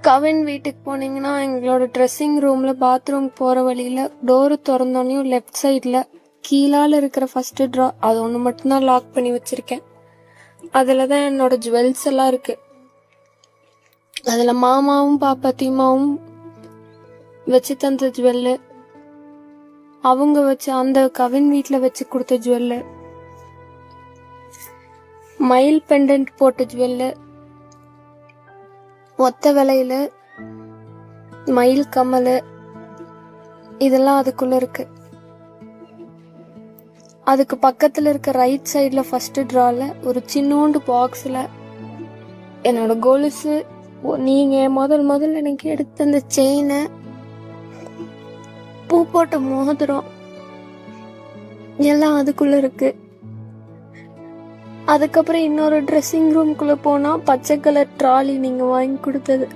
கவின் வீட்டுக்கு போனீங்கன்னா எங்களோட ட்ரெஸ்ஸிங் ரூம்ல பாத்ரூம் போற வழியில டோரு திறந்தோனையும் லெஃப்ட் சைட்ல கீழால இருக்கிற ஃபர்ஸ்ட் ட்ரா அது ஒன்று மட்டும்தான் லாக் பண்ணி வச்சிருக்கேன். அதில் தான் என்னோட ஜுவல்ஸ் எல்லாம் இருக்கு. அதில் மாமாவும் பாப்பாத்திமாவும் வச்சு தந்த ஜுவல்லு, அவங்க வச்சு அந்த கவின் வீட்டில் வச்சு கொடுத்த ஜுவல்லு, மயில் பெண்டன்ட் போட்ட ஜுவல்லு, ஒத்த விலையில மயில் கம்மல், இதெல்லாம் அதுக்குள்ள இருக்கு. அதுக்கு பக்கத்துல இருக்க ரைட் சைட்ல ஃபர்ஸ்ட் ட்ரால ஒரு சின்னோண்டு பாக்ஸ்ல என்னோட கொலுசு, நீங்க முதல்ல எனக்கு எடுத்த அந்த செயினை, பூ போட்ட மோதிரம் எல்லாம் அதுக்குள்ள இருக்கு. அதுக்கப்புறம் இன்னொரு ட்ரெஸ்ஸிங் ரூம்குள்ள போனா பச்சை கலர் ட்ராலி நீங்க வாங்கி கொடுத்தது,